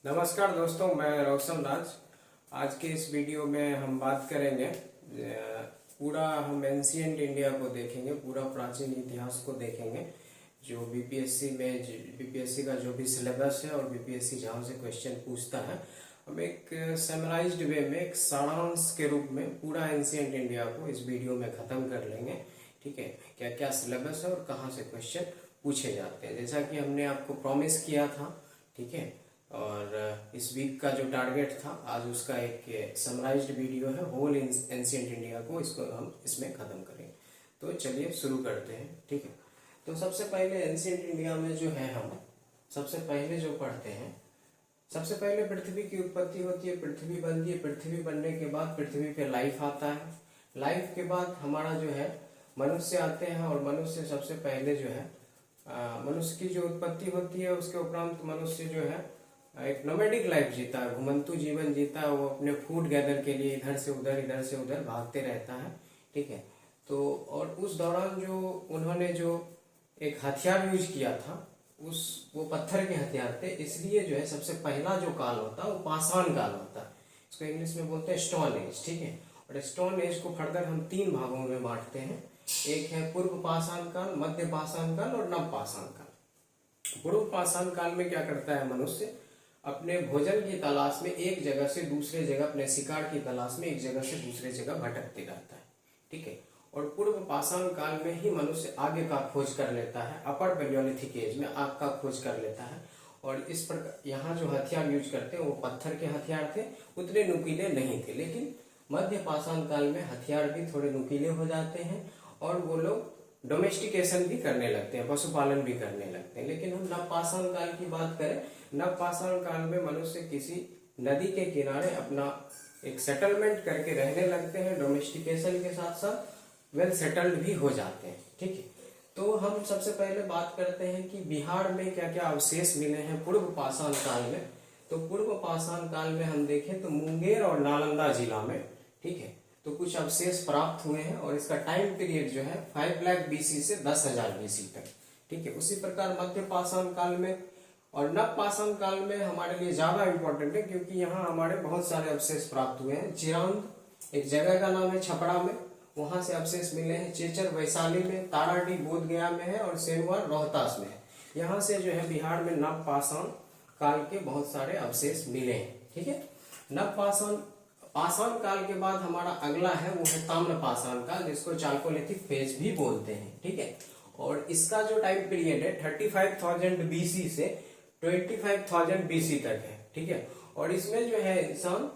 नमस्कार दोस्तों, मैं रोशन राज। आज के इस वीडियो में हम बात करेंगे पूरा हम एंशिएंट इंडिया को देखेंगे, पूरा प्राचीन इतिहास को देखेंगे। जो बीपीएससी का जो भी सिलेबस है और बीपीएससी जहाँ से क्वेश्चन पूछता है, हम एक समराइज्ड वे में, एक सारांश के रूप में पूरा एंशिएंट इंडिया को इस वीडियो में खत्म कर लेंगे। ठीक है, क्या क्या सिलेबस है और कहाँ से क्वेश्चन पूछे जाते हैं, जैसा कि हमने आपको प्रॉमिस किया था। ठीक है, और इस वीक का जो टारगेट था, आज उसका एक समराइज्ड वीडियो है होल एंशिएंट इंडिया को, इसको हम इसमें खत्म करेंगे। तो चलिए शुरू करते हैं। ठीक है, तो सबसे पहले एंशिएंट इंडिया में जो है, हम सबसे पहले जो पढ़ते हैं, सबसे पहले पृथ्वी की उत्पत्ति होती है, पृथ्वी बनती है। पृथ्वी बनने के बाद पृथ्वी पे लाइफ आता है। लाइफ के बाद हमारा जो है मनुष्य आते हैं, और मनुष्य सबसे पहले जो है मनुष्य की जो उत्पत्ति होती है, उसके उपरांत मनुष्य जो है एक नोमैडिक लाइफ जीता है, घुमंतु जीवन जीता है। वो अपने फूड गैदर के लिए इधर से उधर भागते रहता है। ठीक है, तो और उस दौरान जो उन्होंने जो एक हथियार यूज किया था, वो पत्थर के हथियार थे। इसलिए जो है सबसे पहला जो काल होता है वो पाषाण काल होता है। इसको इंग्लिश में बोलते हैं स्टोन एज। ठीक है, और स्टोन एज को फर्दर हम 3 भागों में बांटते हैं। एक है पूर्व पाषाण काल, मध्य पाषाण काल और नव पाषाण काल। पूर्व पाषाण काल में क्या करता है मनुष्य, अपने भोजन की तलाश में एक जगह से दूसरे जगह, अपने शिकार की तलाश में एक जगह से दूसरे जगह भटकते रहता है। ठीक है, और पूर्व पाषाण काल में ही मनुष्य आगे का खोज कर लेता है। अपर पैलियोलिथिक एज में आग का खोज कर लेता है। और इस प्रकार यहाँ जो हथियार यूज करते हैं वो पत्थर के हथियार थे, उतने नुकीले नहीं थे। लेकिन मध्य पाषाण काल में हथियार भी थोड़े नुकीले हो जाते हैं, और वो लोग डोमेस्टिकेशन भी करने लगते हैं, पशुपालन भी करने लगते हैं। लेकिन हम नवपाषाण काल की बात करें, नवपाषाण काल में मनुष्य किसी नदी के किनारे अपना एक सेटलमेंट करके रहने लगते हैं, डोमेस्टिकेशन के साथ साथ वेल सेटल्ड भी हो जाते हैं। ठीक है, तो हम सबसे पहले बात करते हैं कि बिहार में क्या क्या अवशेष मिले हैं पूर्व पाषाण काल में। तो पूर्व पाषाण काल में हम देखें तो मुंगेर और नालंदा जिला में, ठीक है, तो कुछ अवशेष प्राप्त हुए हैं। और इसका टाइम पीरियड जो है 5 लाख बीसी से 10,000 बीसी तक। ठीक है, उसी प्रकार मध्य पाषाण काल में और नव पाषाण काल में हमारे लिए ज्यादा इंपॉर्टेंट है, क्योंकि यहाँ हमारे बहुत सारे अवशेष प्राप्त हुए हैं। चिरांद एक जगह का नाम है, छपरा में, वहां से अवशेष मिले हैं। चेचर वैशाली में, ताराडी बोध गया में है, और सेनुआ रोहतास में है। यहाँ से जो है बिहार में नव पाषाण काल के बहुत सारे अवशेष मिले हैं। ठीक है, नव पाषाण काल के बाद हमारा अगला है वो है ताम्र पाषाण काल, जिसको चाल्कोलिथिक फेज भी बोलते हैं। ठीक है, और इसका जो टाइम पीरियड है 35,000 बीसी से 25,000 बीसी तक है। ठीक है, और इसमें जो है इंसान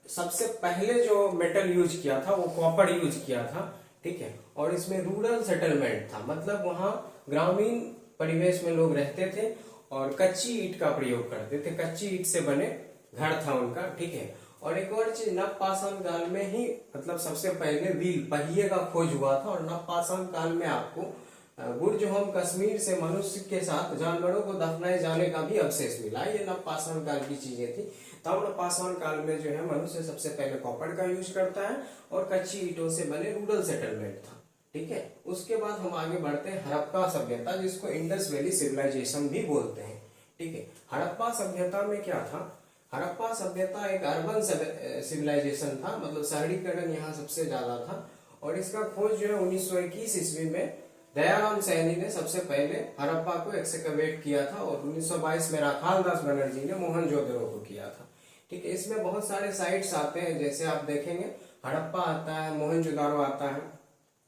सबसे पहले जो मेटल यूज किया था वो कॉपर यूज किया था। ठीक है, और इसमें रूरल सेटलमेंट था, मतलब वहां ग्रामीण परिवेश में लोग रहते थे और कच्ची ईंट का प्रयोग करते थे, कच्ची ईंट से बने घर था उनका। ठीक है, और एक और चीज, नव पाषाण काल में ही मतलब सबसे पहले व्हील, पहिए का खोज हुआ था। और नव पाषाण काल में आपको बुर्ज होम कश्मीर से मनुष्य के साथ जानवरों को दफनाए जाने का भी अवशेष मिला। ये नव पाषाण काल की चीजें थी। ताम्र पाषाण काल में जो है मनुष्य सबसे पहले कॉपर का यूज करता है और कच्ची ईंटों से बने रूरल सेटलमेंट था। ठीक है, उसके बाद हम आगे बढ़ते हैं हड़प्पा सभ्यता, जिसको इंडस वैली सिविलाइजेशन भी बोलते हैं। ठीक है, हड़प्पा सभ्यता में क्या था, हड़प्पा सभ्यता एक अर्बन सिविलाइजेशन था, मतलब शहरीकरण यहाँ सबसे ज्यादा था। और इसका खोज जो है 1921 ईस्वी में दयाराम सैनी ने सबसे पहले हड़प्पा को एक्सकवेट किया था, और 1922 में राखाल दास बनर्जी ने मोहनजोदड़ो को किया था। ठीक है, इसमें बहुत सारे साइट्स आते हैं, जैसे आप देखेंगे हड़प्पा आता है, मोहनजोदड़ो आता है,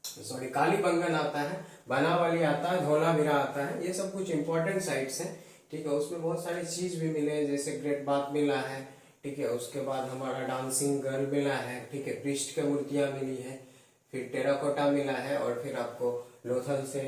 सॉरी कालीबंगन आता है, बनावली आता है, धोलावीरा आता है। ये सब कुछ इंपॉर्टेंट साइट्स हैं। ठीक है, उसमें बहुत सारी चीज भी मिले हैं, जैसे ग्रेट बाथ मिला है। ठीक है, उसके बाद हमारा डांसिंग गर्ल मिला है। ठीक है, पृष्ठ की मूर्तियां मिली है, फिर टेराकोटा मिला है, और फिर आपको लोथल से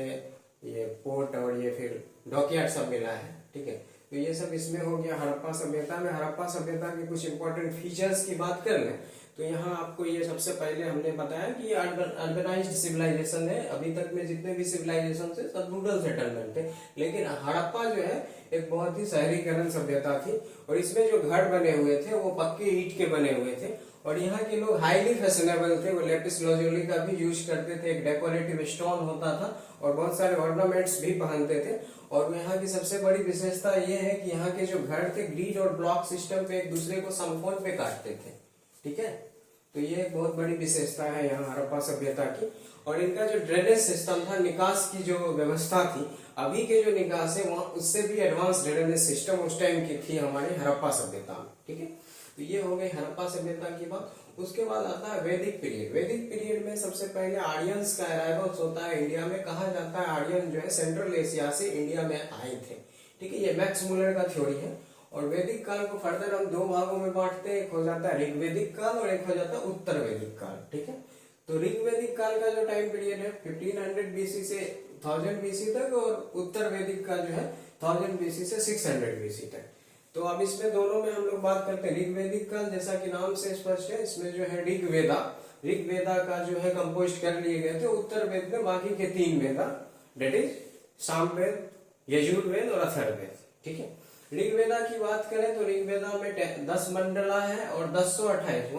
ये पोर्ट और ये फिर डॉकयार्ड सब मिला है। ठीक है, तो ये सब इसमें हो गया हड़प्पा सभ्यता में। हड़प्पा सभ्यता के कुछ इंपॉर्टेंट फीचर्स की बात कर लें तो यहाँ आपको ये सबसे पहले हमने बताया कि अर्बनाइज्ड सिविलाइजेशन है। अभी तक में जितने भी सिविलाइजेशन थे सब रूरल सेटलमेंट थे, लेकिन हड़प्पा जो है एक बहुत ही शहरीकरण सभ्यता थी। और इसमें जो घर बने हुए थे वो पक्के ईंट के बने हुए थे, और यहाँ के लोग हाईली फैशनेबल थे। वो लेपिस लाजुली का भी यूज करते थे, एक डेकोरेटिव स्टोन होता था, और बहुत सारे ऑर्नामेंट्स भी पहनते थे। और यहाँ की सबसे बड़ी विशेषता ये है कि यहाँ के जो घर थे ग्रिड और ब्लॉक सिस्टम पे एक दूसरे को समकोण पे काटते थे। ठीक है, तो ये एक बहुत बड़ी विशेषता है यहाँ हड़प्पा सभ्यता की। और इनका जो ड्रेनेज सिस्टम था, निकास की जो व्यवस्था थी, अभी के जो निकास है वहाँ उससे भी एडवांस ड्रेनेज सिस्टम उस टाइम की थी हमारी हड़प्पा सभ्यता में। ठीक है, तो ये हो गई हड़प्पा सभ्यता की बात। उसके बाद आता है वैदिक पीरियड। वैदिक पीरियड में सबसे पहले आर्यंस का अराइवल्स होता है इंडिया में। कहा जाता है आर्यन जो है सेंट्रल एशिया से इंडिया में आए थे। ठीक है, ये मैक्स मुलर का थ्योरी है। और वैदिक काल को फर्दर हम दो भागों में बांटते हैं, एक हो जाता है ऋग्वैदिक काल और एक हो जाता है उत्तर वैदिक काल। ठीक है, तो ऋग्वैदिक काल का जो टाइम पीरियड है 1500 बीसी से 1000 बीसी तक, और उत्तर वैदिक का जो है 1000 बीसी से 600 बीसी तक। तो अब इसमें दोनों में हम लोग बात करते हैं ऋग्वैदिक काल, जैसा कि नाम से स्पष्ट है, इसमें जो है ऋग्वेदा का जो है कंपोज कर लिए गए थे। उत्तर वेद में बाकी के 3 वेदा, डेट इज सामवेद, यजुर्वेद और अथर्ववेद। ठीक है, ऋग्वेदा की बात करें तो ऋग्वेदा में 10 मंडला है और 1028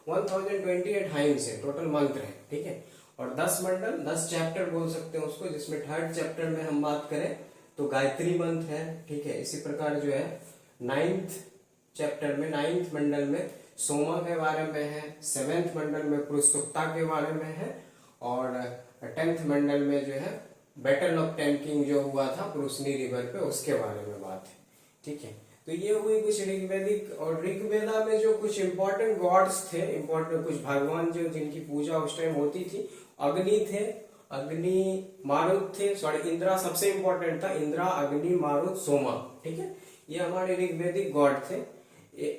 1028 हाइम्स है, टोटल मंत्र है। ठीक है, और 10 मंडल 10 चैप्टर बोल सकते हैं उसको, जिसमें 3rd चैप्टर में हम बात करें तो गायत्री मंत्र है। ठीक है, इसी प्रकार जो है 9th चैप्टर में 9th मंडल में सोमा के बारे में है, 7th मंडल में पुरुषोत्ता के बारे में है, और 10th मंडल में जो है बैटल ऑफ टैंकिंग जो हुआ था पुरुषनी रिवर पे, उसके बारे में बात है। ठीक है, तो ये हुई कुछ ऋग्वैदिक। और ऋग्वेदा में जो कुछ इंपॉर्टेंट गॉड्स थे, इंपॉर्टेंट कुछ भगवान जो जिनकी पूजा उस टाइम होती थी, अग्नि थे, अग्नि मारुत थे, सॉरी इंद्रा सबसे इंपॉर्टेंट था, इंद्रा अग्नि मारुत सोमा। ठीक है, ये हमारे ऋग्वैदिक गॉड थे।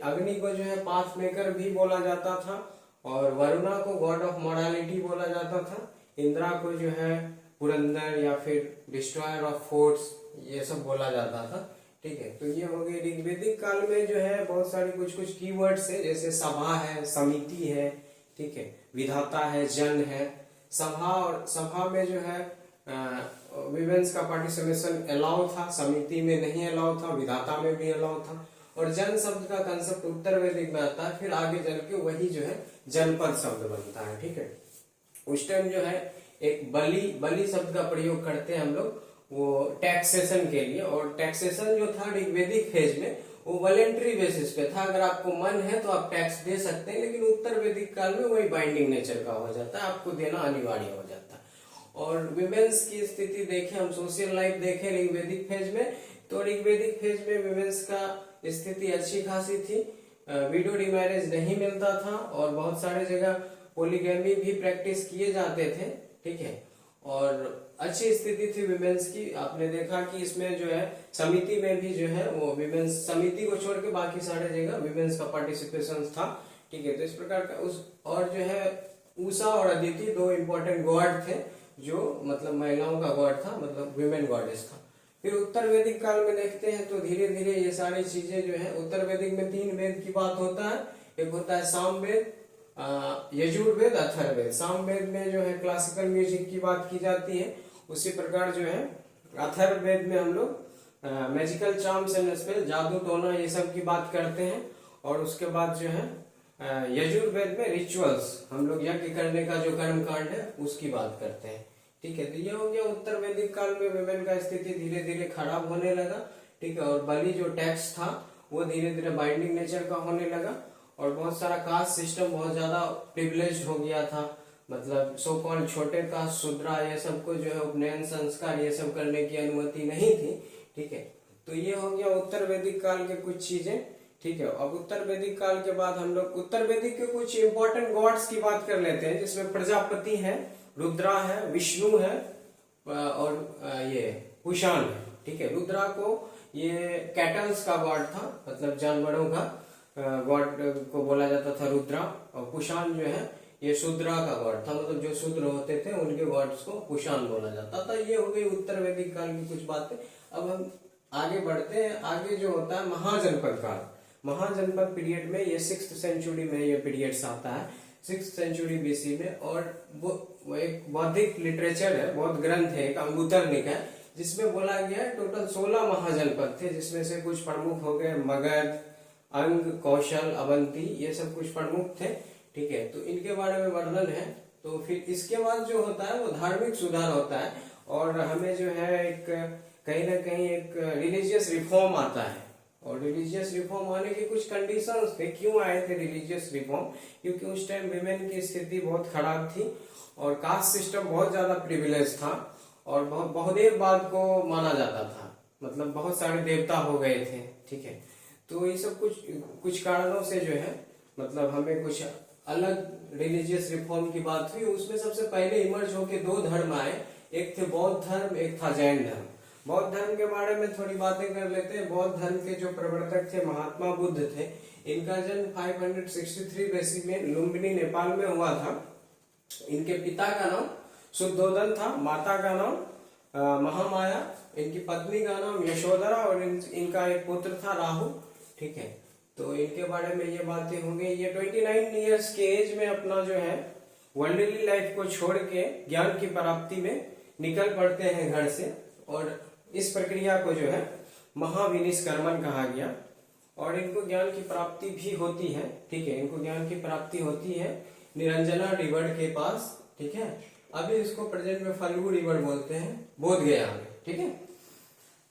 अग्नि को जो है पाथ मेकर भी बोला जाता था, और वरुणा को गॉड ऑफ मॉरालिटी बोला जाता था, इंद्रा को जो है पुरंदर या फिर डिस्ट्रॉयर ऑफ फोर्ट्स ये सब बोला जाता था। ठीक है, तो ये हो गई ऋग्वैदिक काल में जो है बहुत सारी कुछ कीवर्ड्स है, जैसे सभा है, समिति है, ठीक है, विधाता है, जन है। सभा, और सभा में जो है विमेंस का पार्टिसिपेशन अलाउ था, समिति में नहीं अलाउ था, विधाता में भी अलाउ था। और जन शब्द का कंसेप्ट उत्तर वैदिक में आता है, फिर आगे चल के वही जो है जनपद शब्द बनता है। ठीक है, उस टाइम जो है एक बलि शब्द का प्रयोग करते हैं हम लोग, वो टैक्सेशन के लिए। और टैक्सेशन जो था ऋग्वैदिक फेज में वो वॉलेंट्री बेसिस पे था, अगर आपको मन है तो आप टैक्स दे सकते हैं, लेकिन उत्तर वैदिक काल में वही बाइंडिंग नेचर का हो जाता है, आपको देना अनिवार्य हो जाता है। और विमेंस की स्थिति देखें, हम सोशल लाइफ देखें ऋग्वैदिक फेज में, तो ऋग्वैदिक फेज में विमेंस का स्थिति अच्छी खासी थी, विडो रिमैरेज नहीं मिलता था, और बहुत सारे जगह पोलीगैमी भी प्रैक्टिस किए जाते थे। ठीक है, और अच्छी स्थिति थी विमेंस की। आपने देखा कि इसमें जो है समिति में भी जो है वो विमेंस, समिति को छोड़ के बाकी सारे जगह विमेंस का पार्टिसिपेशन था। ठीक है, तो इस प्रकार का उस, और जो है उषा और अदिति 2 इंपॉर्टेंट गॉड थे, जो मतलब महिलाओं का गॉड था, मतलब विमेन गॉडेस था। फिर उत्तर वैदिक काल में देखते हैं तो धीरे धीरे ये सारी चीजें जो है, उत्तर वैदिक में 3 वेद की बात होता है, एक होता है सामवेद, यजुर्वेद, अथर्ववेद। सामवेद में जो है क्लासिकल म्यूजिक की बात की जाती है, उसी प्रकार जो है अथर्ववेद में हम लोग मैजिकल चार्म्स एंड स्पेल, जादू टोना ये सब की बात करते हैं। और उसके बाद जो है यजुर्वेद में रिचुअल्स, हम लोग यज्ञ करने का जो कर्म कांड है उसकी बात करते हैं। ठीक है, तो ये हो गया उत्तर वैदिक काल में विमेन का स्थिति धीरे धीरे खराब होने लगा। ठीक है, और बलि जो टैक्स था वो धीरे धीरे बाइंडिंग नेचर का होने लगा, और बहुत सारा कास्ट सिस्टम बहुत ज्यादा प्रिविलेज्ड हो गया था, मतलब सो कॉल्ड छोटे कास्ट शूद्रा ये सबको जो है उपनयन संस्कार ये सब करने की अनुमति नहीं थी। ठीक है, तो ये हो गया उत्तर वैदिक काल के कुछ चीजें। ठीक है, अब उत्तर वैदिक काल के बाद हम लोग उत्तर वैदिक के कुछ इंपॉर्टेंट गॉड्स की बात कर लेते हैं, जिसमें प्रजापति है, रुद्रा है, विष्णु है, और ये कुशान है। ठीक है, रुद्रा को ये कैटल्स का गॉड था, मतलब जानवरों का गॉड को बोला जाता था रुद्रा, और कुशान जो है ये शूद्रा का गॉड था, मतलब जो शूद्र होते थे उनके गॉड्स को कुशान बोला जाता था। ये हो गई उत्तर वैदिक काल की कुछ बातें। अब हम आगे बढ़ते हैं, आगे जो होता है महाजनपद काल। महाजनपद पीरियड में ये 6th सेंचुरी में ये पीरियड्स आता है, 6th सेंचुरी बीसी में। और वो एक बौद्धिक लिटरेचर है, बौद्ध ग्रंथ है, एक अंगुतरनिक है, जिसमें बोला गया है टोटल 16 महाजनपद थे, जिसमें से कुछ प्रमुख हो गए मगध, अंग, कौशल, अवंती, ये सब कुछ प्रमुख थे। ठीक है, तो इनके बारे में वर्णन है। तो फिर इसके बाद जो होता है वो धार्मिक सुधार होता है, और हमें जो है एक कहीं ना कहीं एक रिलीजियस रिफॉर्म आता है। और रिलीजियस रिफॉर्म आने की कुछ कंडीशंस थे। क्यों आए थे रिलीजियस रिफॉर्म? क्योंकि उस टाइम विमेन की स्थिति बहुत खराब थी और कास्ट सिस्टम बहुत ज्यादा प्रिविलेज था और बहुत देर बाद को माना जाता था, मतलब बहुत सारे देवता हो गए थे। ठीक है, तो ये सब कुछ कारणों से जो है मतलब हमें कुछ अलग रिलीजियस रिफॉर्म की बात हुई। उसमें सबसे पहले इमर्ज होके दो धर्म आए, एक थे बौद्ध धर्म, एक था जैन धर्म। बौद्ध धर्म के बारे में थोड़ी बातें कर लेते हैं। बौद्ध धर्म के जो प्रवर्तक थे महात्मा बुद्ध थे। इनका जन्म 563 BC में लुम्बिनी नेपाल में हुआ था। इनके पिता का नाम शुद्धोदन था, माता का नाम महामाया, इनकी पत्नी का नाम यशोधरा और इनका एक पुत्र था राहु। ठीक है, तो इनके बारे में ये बातें होंगी। ये 29 ईयर्स के एज में अपना जो है वर्ल्डली लाइफ को छोड़ के ज्ञान की प्राप्ति में निकल पड़ते हैं घर से। और इस प्रक्रिया को जो है महाविनिष्कर्मण कहा गया। और इनको ज्ञान की प्राप्ति भी होती है। ठीक है, इनको ज्ञान की प्राप्ति होती है निरंजना रिवर के पास। ठीक है, अभी इसको प्रेजेंट में फल्गु रिवर बोलते हैं, बोध गया में। ठीक है,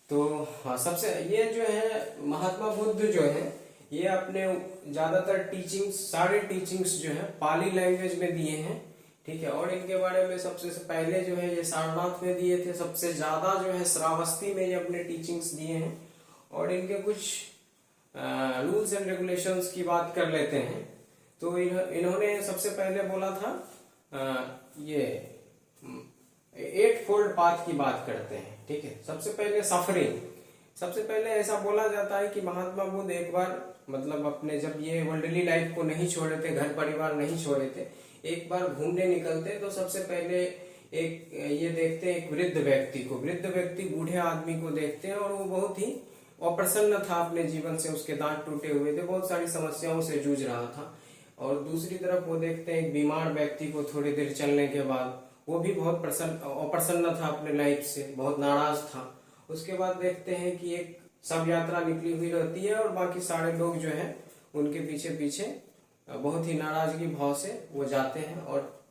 तो हाँ, सबसे ये जो है महात्मा बुद्ध जो है ये अपने ज्यादातर टीचिंग्स, सारे टीचिंग्स जो है पाली लैंग्वेज में दिए हैं। ठीक है, और इनके बारे में सबसे पहले जो है ये सारनाथ में दिए थे, सबसे ज्यादा जो है श्रावस्ती में ये अपने टीचिंग्स दिए हैं। और इनके कुछ रूल्स एंड रेगुलेशंस की बात कर लेते हैं। तो इन्होंने सबसे पहले बोला था ये 8 फोल्ड पाथ की बात करते हैं। ठीक है, सबसे पहले सफरिंग। सबसे पहले ऐसा बोला जाता है कि महात्मा बुद्ध एक बार मतलब अपने जब ये वर्ल्डली लाइफ को नहीं छोड़े थे, घर परिवार नहीं छोड़े थे, एक बार घूमने निकलते तो सबसे पहले एक ये देखते हैं एक वृद्ध व्यक्ति को। वृद्ध व्यक्ति बूढ़े आदमी को देखते हैं और वो बहुत ही अप्रसन्न था अपने जीवन से, उसके दांत टूटे हुए थे, बहुत सारी समस्याओं से जूझ रहा था। और दूसरी तरफ वो देखते हैं एक बीमार व्यक्ति को थोड़ी देर चलने के बाद, वो भी बहुत अप्रसन्न था अपने लाइफ से, बहुत नाराज था। उसके बाद देखते हैं कि एक सब यात्रा निकली हुई रहती है और बाकी सारे लोग जो है उनके पीछे पीछे बहुत ही नाराजगी भाव से वो जाते हैं। और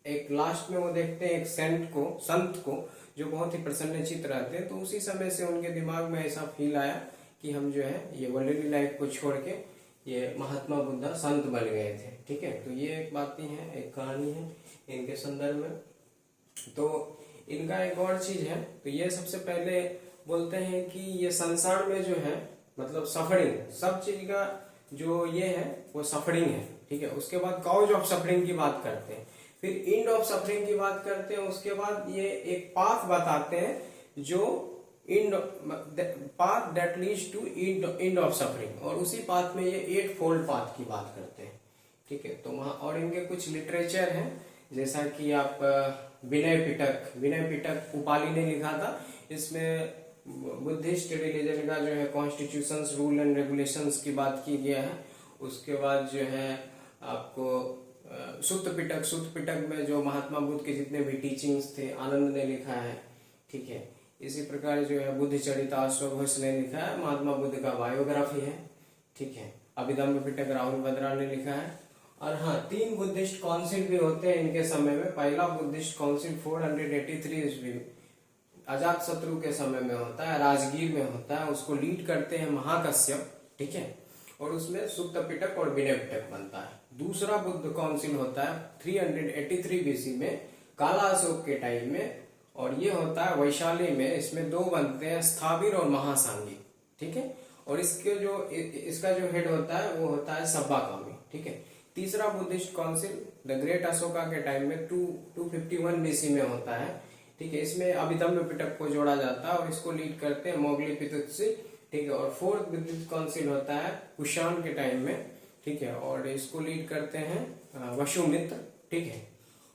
एक लास्ट में वो देखते हैं एक संत को जो बहुत ही प्रसन्नचित्त रहते हैं। तो उसी समय से उनके दिमाग में ऐसा फील आया कि हम जो है ये वर्ल्डली लाइफ को छोड़ के ये महात्मा बुद्ध संत बन गए थे। ठीक है, तो ये एक बातें हैं, एक कहानी है इनके संदर्भ में। तो इनका एक और चीज है, तो ये सबसे पहले बोलते हैं कि ये संसार में जो है मतलब सफरिंग, सब चीज का जो ये है वो सफरिंग है। ठीक है, उसके बाद कॉज ऑफ सफरिंग की बात करते हैं, फिर एंड ऑफ सफरिंग की बात करते हैं। उसके बाद ये एक पाथ बताते हैं जो path that leads to end of suffering, और उसी पाथ में ये 8 फोल्ड पाथ की बात करते हैं। ठीक है, तो वहां और इनके कुछ लिटरेचर हैं, जैसा कि आप विनय पिटक उपाली ने लिखा था। इसमें बुद्धिस्ट रिलीजन का जो है कॉन्स्टिट्यूशंस, रूल एंड रेगुलेशंस की बात की गया है। उसके बाद जो है आपको सुत्त पिटक में जो महात्मा बुद्ध के जितने भी टीचिंग्स थे आनंद ने लिखा है। ठीक है, इसी प्रकार जो है बुद्ध चरिता अशोक घोष ने लिखा है, महात्मा बुद्ध का बायोग्राफी है। ठीक है, अभिधम्म पिटक राहुल बद्रा ने लिखा है। और हाँ, 3 बुद्धिस्ट काउंसिल भी होते हैं इनके समय में। पहला बुद्धिस्ट काउंसिल 483 ईस्वी में अजात शत्रु के समय में होता है, राजगीर में होता है। उसको लीड करते हैं महाकश्यप। ठीक है, और उसमें सुत्त पिटक और विनय पिटक बनता है। दूसरा बुद्ध काउंसिल होता है 383 BC में, काला अशोक के टाइम में, और ये होता है वैशाली में। इसमें 2 बनते हैं, स्थाविर और महासांगी। ठीक है, और इसका जो हेड होता है वो होता है सब्बाकामी। ठीक है, तीसरा Buddhist council the great Ashoka के टाइम में 251 BC में होता है। ठीक है, इसमें अभिधम्म पिटक को जोड़ा जाता है और इसको लीड करते हैं मोगली पितुत्सी। ठीक है, और 4th बुद्धिस्ट काउंसिल होता है कुषाण के टाइम में। ठीक है, और इसको लीड करते हैं वसुमित्र। ठीक है,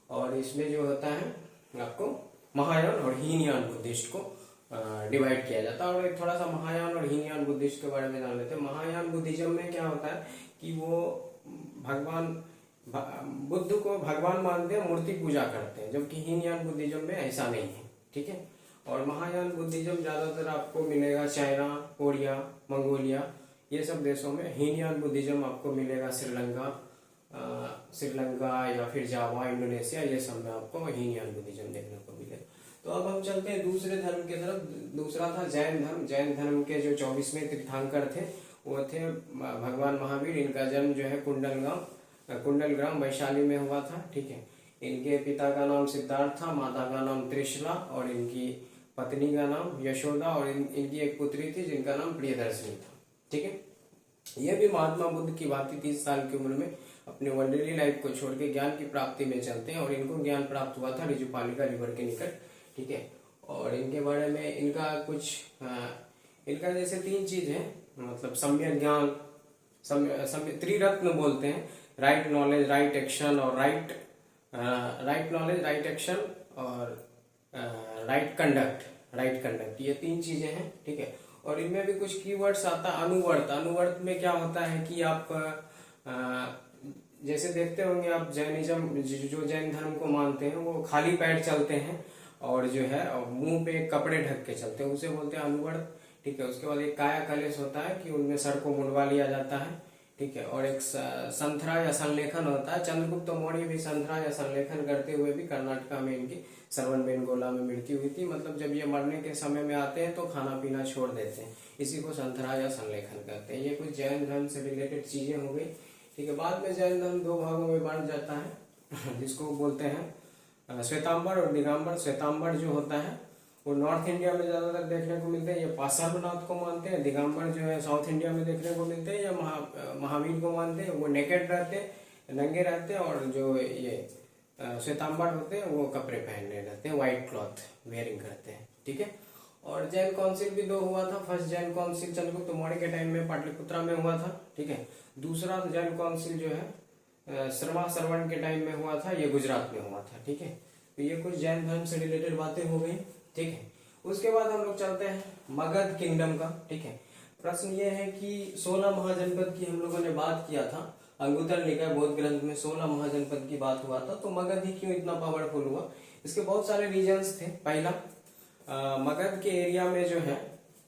और इसमें जो होता है आपको महायान और हीनयान बुद्धिस्ट को डिवाइड किया जाता है। और थोड़ा सा महायान और हीनयान बुद्धिस्ट के बारे में जान लेते हैं। महायान बुद्धिज्म में क्या होता है कि वो भगवान बुद्ध को भगवान मानते हैं, मूर्ति पूजा करते हैं, जबकि हीनयान बुद्धिज्म में ऐसा नहीं है। ठीक है, और महायान बुद्धिज्म ज्यादातर आपको मिलेगा चाइना, कोरिया, मंगोलिया, ये सब देशों में। हीनयान बुद्धिज्म आपको मिलेगा श्रीलंका या फिर जावा, इंडोनेशिया, ये सब में आपको हीनयान बुद्धिज्म देखने को मिलेगा। तो अब हम चलते हैं दूसरे धर्म की तरफ। दूसरा था जैन धर्म। जैन धर्म के जो 24वें तीर्थंकर थे वो थे भगवान महावीर। इनका जन्म जो है कुंडल ग्राम वैशाली में हुआ था। ठीक है, इनके पिता का नाम सिद्धार्थ था, माता का नाम त्रिशला और इनकी पत्नी का नाम यशोदा और इनकी एक पुत्री थी जिनका नाम प्रियदर्शनी था। ठीक है, यह भी महात्मा बुद्ध की भांति 30 साल की उम्र में अपने वर्ल्डली लाइफ को छोड़ के ज्ञान की प्राप्ति में चलते हैं और इनको ज्ञान प्राप्त हुआ था रिजुपालिका रिवर के निकट। ठीक है, और इनके बारे में इनका कुछ इनका जैसे 3 चीज है, मतलब सम्यक ज्ञान, त्रिरत्न बोलते हैं, राइट नॉलेज, राइट एक्शन और राइट नॉलेज, राइट एक्शन और राइट कंडक्ट, ये 3 चीजें हैं। ठीक है, और इनमें भी कुछ कीवर्ड्स आता है। अनुवर्त में क्या होता है कि आप जैसे देखते होंगे आप जैनिज्म, जो जैन धर्म को मानते हैं वो खाली पैर चलते हैं और जो है मुंह पे कपड़े ढक के चलते हैं, उसे बोलते हैं अनुवर्त। ठीक है, उसके बाद एक काया कलेश होता है कि उनमें सर को मुंडवा लिया जाता है। ठीक है, और एक संथरा या संलेखन होता है। चंद्रगुप्त मौर्य भी संथरा या संलेखन करते हुए भी कर्नाटका में इनकी श्रवणबेलगोला में मृत्यु हुई थी। मतलब जब ये मरने के समय में आते हैं तो खाना पीना छोड़ देते हैं, इसी को संथरा या संलेखन करते हैं। ये कुछ जैन धर्म से रिलेटेड चीजें हो गई। ठीक है, बाद में जैन धर्म 2 भागों में बांट जाता है जिसको बोलते हैं श्वेतांबर और दिगंबर। श्वेतांबर जो होता है वो नॉर्थ इंडिया में ज्यादातर देखने को मिलते हैं, ये पार्श्वनाथ को मानते हैं। दिगंबर जो है साउथ इंडिया में देखने को मिलते हैं, या महावीर को मानते हैं। वो नेकेड रहते हैं, नंगे रहते हैं, और जो ये श्वेतांबर होते हैं वो कपड़े पहनने रहते हैं, व्हाइट क्लॉथ वेयरिंग करते हैं। ठीक है, और जैन काउंसिल भी 2 हुआ था। First Jan council Chandragupta Maurya के टाइम में पाटलिपुत्रा में हुआ था। ठीक है, दूसरा जैन काउंसिल जो है श्रवण के टाइम में हुआ था, ये गुजरात में हुआ था। ठीक है, तो ये कुछ जैन धर्म से रिलेटेड बातें हो गई। ठीक है, उसके बाद हम लोग चलते हैं मगध किंगडम का। ठीक है, प्रश्न ये है कि 16 महाजनपद की हम लोगों ने बात किया था, अंगुत्तर निकाय बौद्ध ग्रंथ में 16 महाजनपद की बात हुआ था। तो मगध ही क्यों इतना पावरफुल हुआ? इसके बहुत सारे रीजंस थे। पहला, मगध के एरिया में जो है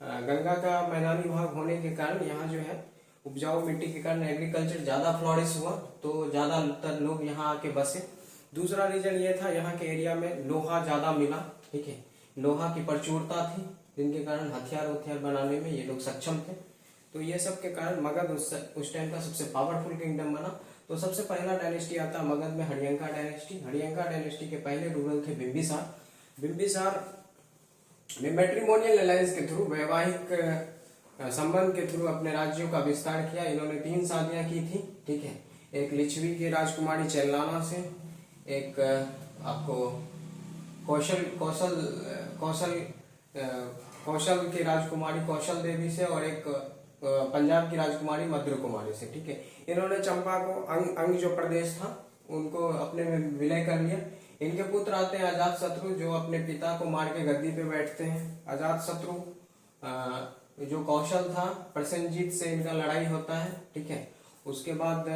गंगा का मैदानी भाग होने के कारण यहाँ जो है उपजाऊ मिट्टी के कारण एग्रीकल्चर ज्यादा फ्लॉरिश हुआ, तो ज्यादातर लोग यहाँ आके बसे। दूसरा रीजन ये था, यहाँ के एरिया में लोहा ज्यादा मिला। ठीक है, लोहा की प्रचुरता थी जिनके कारण हथियार बनाने में ये लोग सक्षम थे। तो ये सब के कारण मगध उस टाइम का सबसे पावरफुल किंगडम बना। तो सबसे पहला डायनेस्टी आता है मगध में, हड़ियंका डायनेस्टी। हड़ियंका डायनेस्टी के पहले रूलर थे बिंबिसार। बिंबिसार में मैट्रिमोनियल अलायंस के थ्रू, वैवाहिक संबंध के थ्रू अपने राज्यों का विस्तार किया। इन्होंने 3 शादियां की थी। ठीक है, एक लिच्छवी की राजकुमारी चेल्लाना से, एक आपको कौशल की राजकुमारी कौशल देवी से, और एक पंजाब की राजकुमारी मद्र कुमारी से। ठीक है, इन्होंने चंपा को अंग जो प्रदेश था उनको अपने में विलय कर लिया। इनके पुत्र आते हैं अजात शत्रु, जो अपने पिता को मार के गद्दी पे बैठते हैं। अजात शत्रु जो कौशल था, प्रसेनजीत से इनका लड़ाई होता है। ठीक है, उसके बाद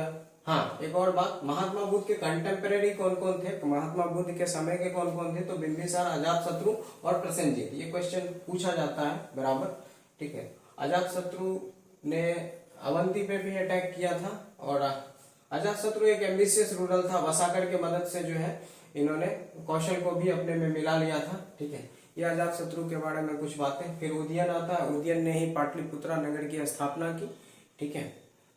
हाँ, एक और बात, महात्मा बुद्ध के कंटेम्परेरी कौन कौन थे, महात्मा बुद्ध के समय के कौन कौन थे? तो बिंबिसार, अजात शत्रु और प्रसेनजीत। ये क्वेश्चन पूछा जाता है बराबर। ठीक है, अजात शत्रु ने अवंती पे भी अटैक किया था, और अजात शत्रु एक एम्बिशियस रूरल था। वसाकर के मदद से जो है इन्होंने कौशल को भी अपने में मिला लिया था। ठीक है, ये अजात शत्रु के बारे में कुछ बातें। फिर उदयन आता है। उदयन ने ही पाटलिपुत्रा नगर की स्थापना की। ठीक है,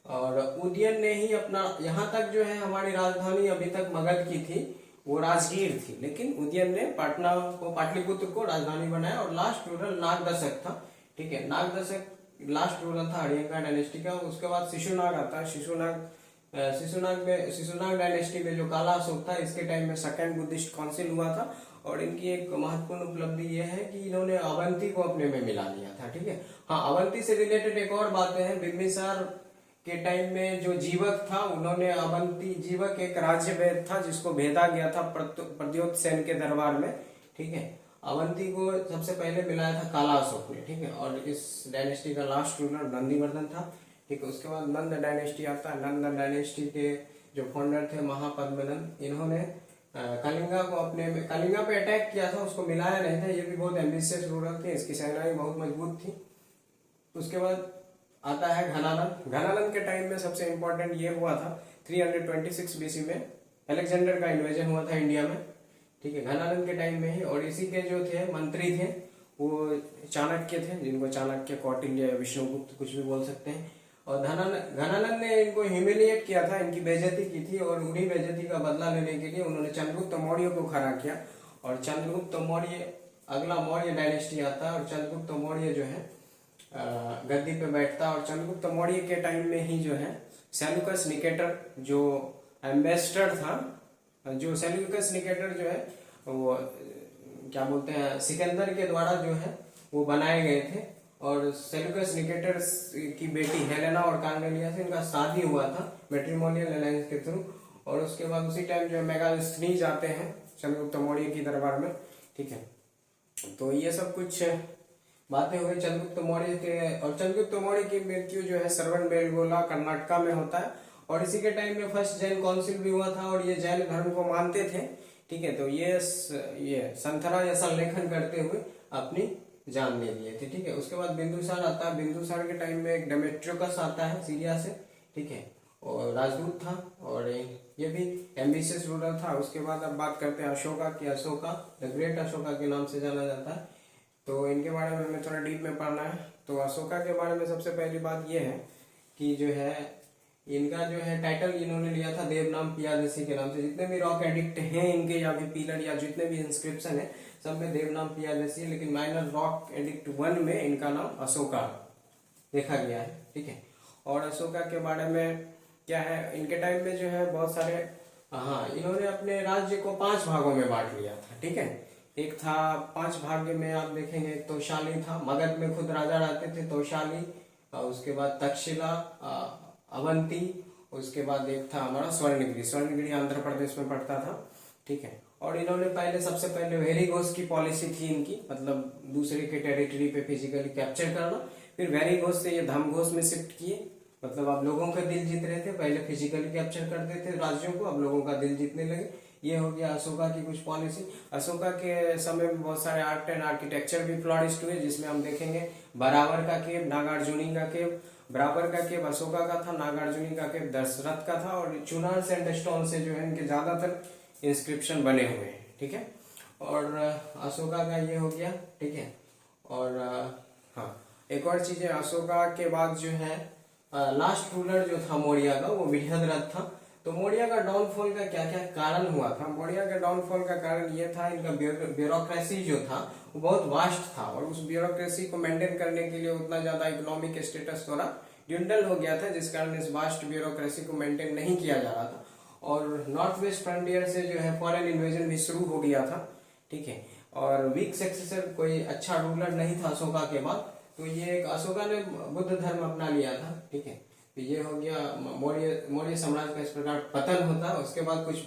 और उदयन ने ही अपना, यहाँ तक जो है हमारी राजधानी अभी तक मगध की थी वो राजगीर थी, लेकिन उदयन ने पाटना को, पाटलिपुत्र को राजधानी बनाया। और लास्ट रूरल नागदशक था। ठीक है, नागदशक लास्ट रूरल था हड़ियंका डायनेस्टी का। उसके बाद शिशुनाग आता है। शिशुनाग डायनेस्टी में जो काला अशोक था, इसके टाइम में सेकंड बुद्धिस्ट काउंसिल हुआ था। और इनकी एक महत्वपूर्ण उपलब्धि यह है कि इन्होंने अवंती को अपने में मिला लिया था। ठीक है, हाँ, अवंती से रिलेटेड एक और बातें हैं। बिंबिसार के टाइम में जो जीवक था, उन्होंने अवंती, जीवक एक राज्य वेद था जिसको भेदा गया था प्रद्योत सेन के दरबार में। ठीक है, अवंती को सबसे पहले मिलाया था काला अशोक ने। ठीक है, और इस डायनेस्टी का लास्ट रूलर नंदीवर्धन था। ठीक है, उसके बाद नंद डायनेस्टी आता है। नंद डायनेस्टी के जो फाउंडर थे महापद्मनंद, इन्होंने कलिंगा को अपने में, कलिंगा पे अटैक किया था, उसको मिलाया नहीं था। ये भी बहुत एम्बिशियस रूलर थे, इसकी सेनाएं बहुत मजबूत थी। उसके बाद आता है घनानंद। घनानंद के टाइम में सबसे इंपॉर्टेंट ये हुआ था 326 बीसी में अलेक्जेंडर का इन्वेजन हुआ था इंडिया में। ठीक है, घनानंद के टाइम में ही। और इसी के जो थे मंत्री थे वो चाणक्य थे, जिनको चाणक्य, कौटिल्य, विष्णुगुप्त कुछ भी बोल सकते हैं। और घनानंद ने इनको ह्यूमिलिएट किया था, इनकी बेइज्जती की थी, और उन्हीं बेइज्जती का बदला लेने के लिए उन्होंने चंद्रगुप्त मौर्य को खड़ा किया। और चंद्रगुप्त मौर्य, अगला मौर्य डायनेस्टी आता है, और चंद्रगुप्त मौर्य जो है गद्दी पे बैठता है। और चंद्रगुप्त मौर्य के टाइम में ही जो है सेल्यूकस निकेटर जो एम्बेसडर था, जो सेल्यूकस निकेटर जो है वो क्या बोलते हैं, सिकंदर के द्वारा जो है वो बनाए गए थे। और सेल्यूकस निकेटर की बेटी हेलेना और कार्नेलिया से इनका शादी हुआ था मैट्रिमोनियल अलायंस के थ्रू। और उसके बाद उसी टाइम जो है मेगास्थनीज आते हैं चंद्रगुप्त मौर्य की दरबार में, ठीक है। तो ये सब कुछ बातें हुई चंद्रगुप्त मौर्य के। और चंद्रगुप्त मौर्य की मृत्यु जो है श्रवणबेलगोला कर्नाटका में होता है। और इसी के टाइम में फर्स्ट जैन काउंसिल भी हुआ था, और ये जैन धर्म को मानते थे, ठीक है। तो ये संथरा या संलेखन करते हुए अपनी जान ले लिए थे, ठीक है। उसके बाद बिंदुसार आता है। बिंदुसार के टाइम में एक डेमेट्रियस आता है सीरिया से, ठीक है, और राजदूत था, और ये भी एम्बिशियस रूलर था। उसके बाद अब बात करते हैं अशोका की। अशोका द ग्रेट अशोका के नाम से जाना जाता है। तो इनके बारे में हमें थोड़ा डीप में पढ़ना है। तो अशोका के बारे में सबसे पहली बात ये है कि जो है इनका जो है टाइटल इन्होंने लिया था देवनाम पियादसी के नाम से। जितने भी रॉक एडिक्ट हैं इनके, या फिर पिलर या जितने भी इंस्क्रिप्शन है, सब में देवनाम पियादसी, लेकिन माइनर रॉक एडिक्ट 1 में इनका नाम अशोका देखा गया है, ठीक है। और अशोका के बारे में क्या है, इनके टाइम में जो है बहुत सारे, हाँ, इन्होंने अपने राज्य को 5 भागों में बांट लिया था, ठीक है। एक था 5 भाग में आप देखेंगे, तोशाली था, मगध में खुद राजा रहते थे, तोशाली। उसके बाद तक्षशिला, अवंती, उसके बाद एक था हमारा स्वर्णगिरी। स्वर्णगिरी आंध्र प्रदेश में पड़ता था, ठीक है। और इन्होंने पहले, सबसे पहले वेरी घोष की पॉलिसी थी इनकी, मतलब दूसरे के टेरिटरी पे फिजिकली कैप्चर करना। फिर वेरी घोष से ये धम घोष में शिफ्ट किए, मतलब अब लोगों का दिल जीत रहे थे। पहले फिजिकली कैप्चर करते थे राज्यों को, अब लोगों का दिल जीतने लगे। ये हो गया अशोका की कुछ पॉलिसी। अशोका के समय में बहुत सारे आर्ट एंड आर्किटेक्चर भी फ्लॉरिश्ड हुए, जिसमें हम देखेंगे बराबर का केव, नागार्जुनी का केव। बराबर का केव अशोका का था, नागार्जुनी का केव दशरथ का था। और चुनार एंड स्टोन से जो है इनके ज्यादातर इंस्क्रिप्शन बने हुए हैं, ठीक है। और अशोका का ये हो गया, ठीक है। और हाँ, एक और चीज है, अशोका के बाद जो है लास्ट रूलर जो था मौर्य का, वो बृहद्रथ था। तो मौर्य का डाउनफॉल का क्या क्या कारण हुआ था? मौर्य का डाउनफॉल का कारण ये था, इनका ब्यूरोक्रेसी जो था वो बहुत वास्ट था, और उस ब्यूरोक्रेसी को मेंटेन करने के लिए उतना ज्यादा इकोनॉमिक स्टेटस थोड़ा ड्यूंडल हो गया था, जिस कारण इस वास्ट ब्यूरोक्रेसी को मेंटेन नहीं किया जा रहा था। और नॉर्थ वेस्ट फ्रंटियर से जो है फॉरेन इन्वेजन भी शुरू हो गया था, ठीक है। और वीक सक्सेसर, कोई अच्छा रूलर नहीं था अशोका के बाद। तो ये अशोका ने बुद्ध धर्म अपना लिया था, ठीक है। तो ये हो गया मौर्य साम्राज्य का इस प्रकार पतन होता है। उसके बाद कुछ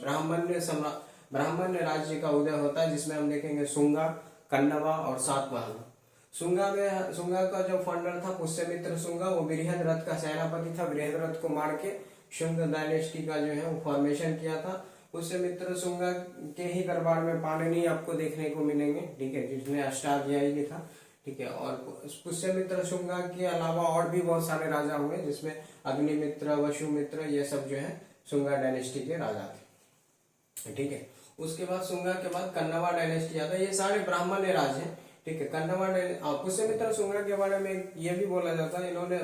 ब्राह्मण्य राज्य का उदय होता है, जिसमें हम देखेंगे शुंगा, कन्नवा और सातवाहन। शुंगा का जो फाउंडर था पुष्यमित्र शुंगा, वो बृहद्रथ का सेनापति था। बृहद्रथ को मार के शुंग डायनेस्टी का जो है वो फॉर्मेशन किया था। पुष्यमित्र शुंगा के ही दरबार में पाणिनि आपको देखने को मिलेंगे, ठीक है, जिसने अष्टाध्यायी लिखा, ठीक है। और पुष्यमित्र शुंगा के अलावा और भी बहुत सारे राजा हुए, जिसमें अग्निमित्र, वसुमित्र, ये सब जो है शुंगा डायनेस्टी के राजा थे, ठीक है। उसके बाद शुंगा के बाद कन्नवा डायनेस्टी आता है। ये सारे ब्राह्मण राज हैं, ठीक है। कन्नवा पुष्यमित्र शुंगा के बारे में ये भी बोला जाता है, इन्होंने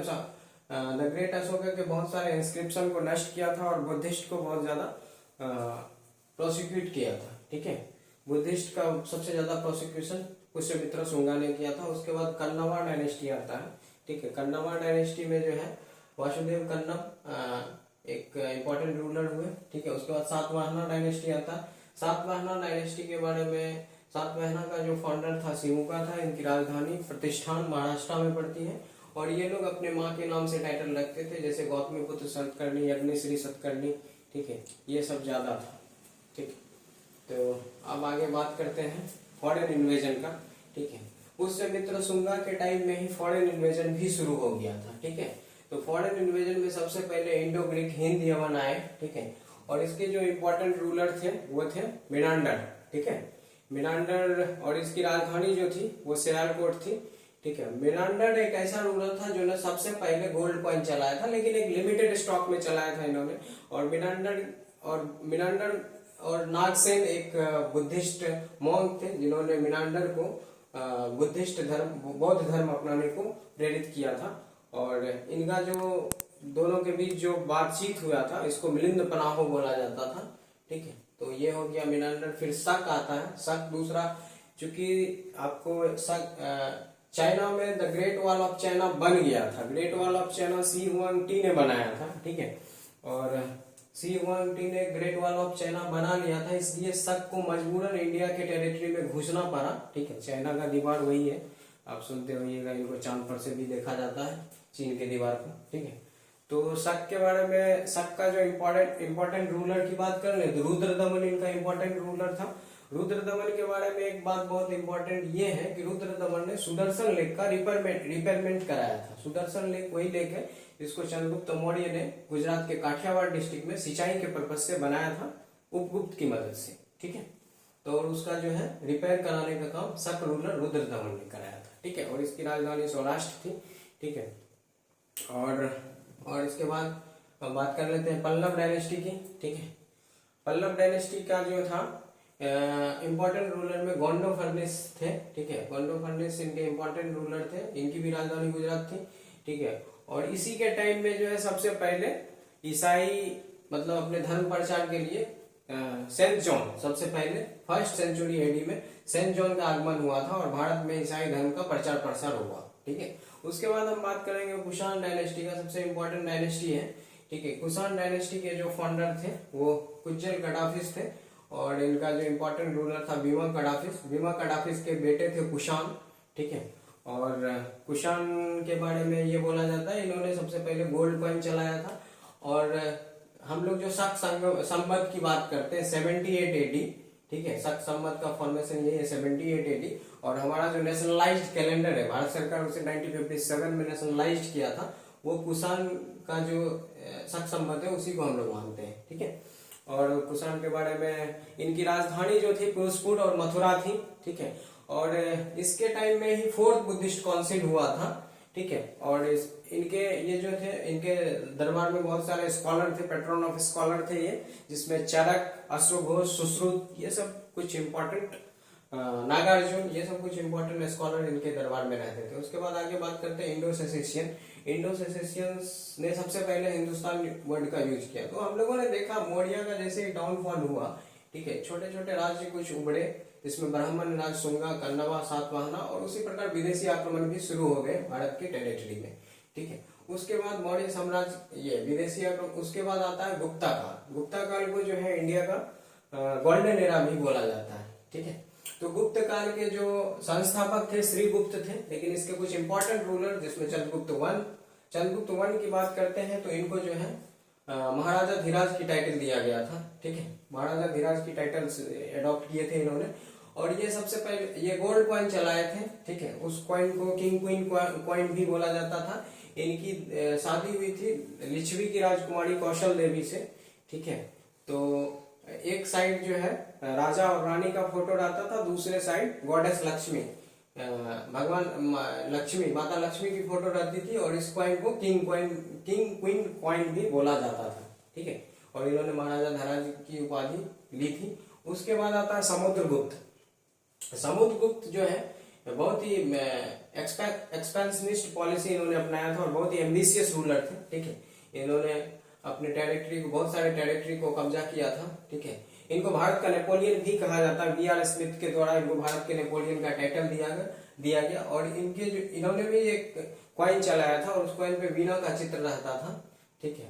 द ग्रेट अशोका के बहुत सारे इंस्क्रिप्शन को नष्ट किया था, और बुद्धिस्ट को बहुत ज्यादा प्रोसिक्यूट किया था, ठीक है। बुद्धिस्ट का सबसे ज्यादा प्रोसिक्यूशन पुष्यमित्र शुंगा ने किया था। उसके बाद कन्नवा डायनेस्टी आता है, ठीक है। कन्नवा डायनेस्टी में जो है वासुदेव कन्नम एक इंपॉर्टेंट रूलर हुए, ठीक है। उसके बाद सातवाहना डायनेस्टी आता है। सातवाहना डायनेस्टी के बारे में, सातवाहना का जो फाउंडर था सिमुका था। इनकी राजधानी प्रतिष्ठान महाराष्ट्र में पड़ती है, और ये लोग अपने माँ के नाम से टाइटल रखते थे, जैसे गौतमी पुत्र सतकर्णी, अग्निश्री सतकर्णी, ठीक है, ये सब ज्यादा था, ठीक। तो अब आगे बात करते हैं फॉरेन इन्वेजन का, ठीक है। पुष्यमित्र शुंगा के टाइम में ही फॉरेन इन्वेजन भी शुरू हो गया था, ठीक है। तो फॉरेन इन्वेजन में सबसे पहले इंडो ग्रीक हिंद यमन आए, ठीक है। और इसके जो इम्पोर्टेंट रूलर थे वो थे मिनांडर, ठीक है। मिनांडर, और इसकी राजधानी जो थी वो सियालकोट थी, ठीक है। मिनांडर एक ऐसा रूलर था जो ने सबसे पहले गोल्ड कॉइन चलाया था, लेकिन एक लिमिटेड स्टॉक में चलाया था इन्होंने। और मिनांडर और नागसेन एक बुद्धिस्ट मॉन्क थे जिन्होंने मिनांडर को बुद्धिस्ट धर्म बौद्ध धर्म अपनाने को प्रेरित किया था। और इनका जो दोनों के बीच जो बातचीत हुआ था इसको मिलिंद पनाहो बोला जाता था। ठीक है, तो ये हो गया मिनांडर। फिर शक आता है। शक दूसरा, चूंकि आपको शक चाइना में the great wall of China बन गया था। ग्रेट वॉल ऑफ चाइना सी हुआंगटी ने बनाया था। ठीक है, और सी हुआंगटी ने ग्रेट वॉल ऑफ चाइना बना लिया था, इसलिए शक को मजबूरन इंडिया के टेरिटरी में घुसना पड़ा। ठीक है, चाइना का दीवार वही है, आप सुनते होइएगा, इनको चांद पर से भी देखा जाता है, चीन के दीवार को। ठीक है, तो शक के बारे में, शक का जो इम्पोर्टेंट रूलर की बात कर ले तो रुद्रदमन इनका इम्पोर्टेंट रूलर था। रुद्रदमन के बारे में एक बात बहुत इंपॉर्टेंट ये है कि रुद्रदमन ने सुदर्शन लेक का रिपेयरमेंट कराया था। सुदर्शन लेक वही लेक है जिसको चंद्रगुप्त मौर्य ने गुजरात के काठियावाड़ डिस्ट्रिक्ट में सिंचाई के पर्पज से बनाया था उपगुप्त की मदद से। ठीक है, तो उसका जो है रिपेयर कराने का काम शक रूलर रुद्रदमन ने कराया था। ठीक है, और इसकी राजधानी सौराष्ट्र थी। ठीक है, और इसके बाद हम बात कर लेते हैं पल्लव डायनेस्टी की। ठीक है, पल्लव डायनेस्टी का जो था इम्पोर्टेंट रूलर में गोंडो फर्नेस थे। ठीक है, गोंडो फर्नेस इनके इम्पोर्टेंट रूलर थे, इनकी भी राजधानी गुजरात थी। ठीक है, और इसी के टाइम में जो है सबसे पहले ईसाई मतलब अपने धर्म प्रचार के लिए सेंट जॉन, सबसे पहले 1st सेंचुरी एडी में सेंट जॉन का आगमन हुआ था और भारत में ईसाई धर्म का प्रचार प्रसार हुआ। ठीक है, उसके बाद हम बात करेंगे कुषाण डायनेस्टी का, सबसे इम्पोर्टेंट डायनेस्टी है। ठीक है, कुषाण डायनेस्टी के जो फाउंडर थे वो कुज्जल कडाफिस थे और इनका जो इम्पोर्टेंट रूलर था बीमा कडाफिस। बीमा कडाफिस के बेटे थे कुषाण। ठीक है, और कुषाण के बारे में ये बोला जाता है इन्होंने सबसे पहले गोल्ड कॉइन चलाया था। और हम लोग जो शक संवत की बात करते हैं 78 एडी। ठीक है, शक संवत का फॉर्मेशन ये है 78 एडी। और हमारा जो नेशनलाइज्ड कैलेंडर है, भारत सरकार उसे 1957 में नेशनलाइज्ड किया था, वो कुषाण का जो शक संवत है उसी को हम लोग मानते हैं। ठीक है, और कुषाण के बारे में इनकी राजधानी जो थी फिरोजपुर और मथुरा थी। ठीक है, और इसके टाइम में ही 4th बुद्धिस्ट काउंसिल हुआ था। ठीक है, और इनके ये जो थे इनके दरबार में बहुत सारे स्कॉलर थे, पैट्रन ऑफ स्कॉलर थे ये, जिसमें चरक, अश्वघोष, सुश्रुत, ये सब कुछ इम्पोर्टेंट, नागार्जुन, ये सब कुछ इम्पोर्टेंट स्कॉलर इनके दरबार में रहते थे। उसके बाद आगे बात करते हैं इंडो सेसेशियन। इंडो सेसेशियंस ने सबसे पहले हिंदुस्तान वर्ड का यूज किया। तो हम लोगों ने देखा मौर्य का जैसे डाउनफॉल हुआ, ठीक है, छोटे छोटे राज्य कुछ उभरे, इसमें ब्राह्मण राज, शुंगा, कन्नवा, सातवाहना, और उसी प्रकार विदेशी आक्रमण भी शुरू हो गए भारत के टेरिटरी में। ठीक है, उसके बाद मौर्य साम्राज्य, ये विदेशी आक्रमण। उसके बाद आता है गुप्ता काल। गुप्ता काल को जो है इंडिया का गोल्डन एरा भी बोला जाता है। ठीक है, तो गुप्त काल के जो संस्थापक थे श्रीगुप्त थे, लेकिन इसके कुछ इंपॉर्टेंट रूलर जिसमें चंद्रगुप्त वन की बात करते हैं तो इनको जो है महाराजा धीराज की टाइटल दिया गया था। ठीक है, महाराजा धीराज की टाइटल अडॉप्ट किए थे इन्होंने। और ये सबसे पहले ये गोल्ड कॉइन चलाए थे। ठीक है, उस कॉइन को किंग क्वीन कॉइन भी बोला जाता था। इनकी शादी हुई थी लिच्छवी की राजकुमारी कौशल देवी से। ठीक है, तो एक साइड जो है राजा और रानी का फोटो रहता था, दूसरे साइड गॉडेस लक्ष्मी, भगवान लक्ष्मी, माता लक्ष्मी की फोटो रहती थी। और इस कॉइन को किंग क्वीन कॉइन भी बोला जाता था। ठीक है, और इन्होंने महाराजा धीराज की उपाधि ली थी। उसके बाद आता है समुद्रगुप्त। समुद्रगुप्त जो है बहुत ही एक्सपेंशनिस्ट पॉलिसी इन्होंने अपनाया था और बहुत ही एम्बिशियस रूलर थे। ठीक है, इन्होंने अपने टेरिटरी को, बहुत सारे टेरिटरी को कब्जा किया था। ठीक है, इनको भारत का नेपोलियन भी कहा जाता है। B.R. स्मिथ के द्वारा इनको भारत के नेपोलियन का टाइटल दिया गया। और इनके जो इन्होंने भी एक कॉइन चलाया था और उस कॉइन पे वीणा का चित्र रहता था। ठीक है,